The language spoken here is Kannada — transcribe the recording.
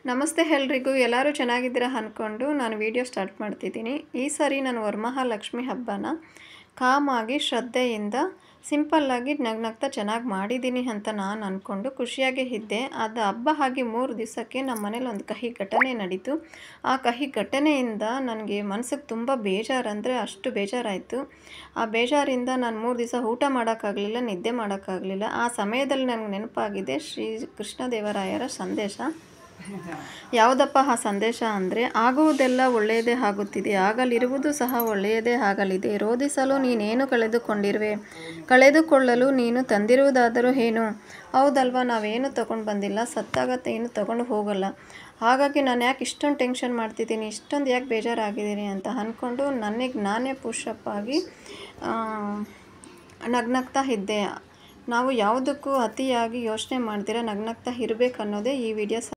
ನಮಸ್ತೆ ಎಲ್ರಿಗೂ. ಎಲ್ಲರೂ ಚೆನ್ನಾಗಿದ್ದೀರಾ ಅಂದ್ಕೊಂಡು ನಾನು ವಿಡಿಯೋ ಸ್ಟಾರ್ಟ್ ಮಾಡ್ತಿದ್ದೀನಿ. ಈ ಸಾರಿ ನಾನು ವರಮಹಾಲಕ್ಷ್ಮಿ ಹಬ್ಬನ ಕಾಮಾಗಿ ಶ್ರದ್ಧೆಯಿಂದ ಸಿಂಪಲ್ಲಾಗಿ ನಗ್ನಗ್ತಾ ಚೆನ್ನಾಗಿ ಮಾಡಿದ್ದೀನಿ ಅಂತ ನಾನು ಅಂದ್ಕೊಂಡು ಖುಷಿಯಾಗೇ ಇದ್ದೆ. ಅದು ಹಬ್ಬ ಆಗಿ 3 ದಿವಸಕ್ಕೆ ನಮ್ಮ ಮನೇಲಿ ಒಂದು ಕಹಿ ಘಟನೆ ನಡೀತು. ಆ ಕಹಿ ಘಟನೆಯಿಂದ ನನಗೆ ಮನಸ್ಸಿಗೆ ತುಂಬ ಬೇಜಾರಂದರೆ ಅಷ್ಟು ಬೇಜಾರಾಯಿತು. ಆ ಬೇಜಾರಿಂದ ನಾನು 3 ದಿವಸ ಊಟ ಮಾಡೋಕ್ಕಾಗಲಿಲ್ಲ, ನಿದ್ದೆ ಮಾಡೋಕ್ಕಾಗಲಿಲ್ಲ. ಆ ಸಮಯದಲ್ಲಿ ನನಗೆ ನೆನಪಾಗಿದೆ ಶ್ರೀ ಕೃಷ್ಣದೇವರಾಯರ ಸಂದೇಶ. ಯಾವುದಪ್ಪ ಆ ಸಂದೇಶ ಅಂದರೆ, ಆಗುವುದೆಲ್ಲ ಒಳ್ಳೆಯದೇ ಆಗುತ್ತಿದೆ, ಆಗಲಿರುವುದು ಸಹ ಒಳ್ಳೆಯದೇ ಆಗಲಿದೆ. ರೋಧಿಸಲು ನೀನೇನು ಕಳೆದುಕೊಂಡಿರುವೆ, ಕಳೆದುಕೊಳ್ಳಲು ನೀನು ತಂದಿರುವುದಾದರೂ ಏನು? ಹೌದಲ್ವಾ, ನಾವೇನು ತೊಗೊಂಡು ಬಂದಿಲ್ಲ, ಸತ್ತಾಗ ಏನು ತೊಗೊಂಡು ಹೋಗಲ್ಲ. ಹಾಗಾಗಿ ನಾನು ಯಾಕೆ ಇಷ್ಟೊಂದು ಟೆನ್ಷನ್ ಮಾಡ್ತಿದ್ದೀನಿ, ಇಷ್ಟೊಂದು ಯಾಕೆ ಬೇಜಾರಾಗಿದ್ದೀನಿ ಅಂತ ಅಂದ್ಕೊಂಡು ನನಗೆ ನಾನೇ ಪುಷಪ್ ಆಗಿ ನಗ್ನಗ್ತಾ ಇದ್ದೆ. ನಾವು ಯಾವುದಕ್ಕೂ ಅತಿಯಾಗಿ ಯೋಚನೆ ಮಾಡ್ದಿರ ನಗ್ನಗ್ತಾ ಇರಬೇಕು ಅನ್ನೋದೇ ಈ ವಿಡಿಯೋ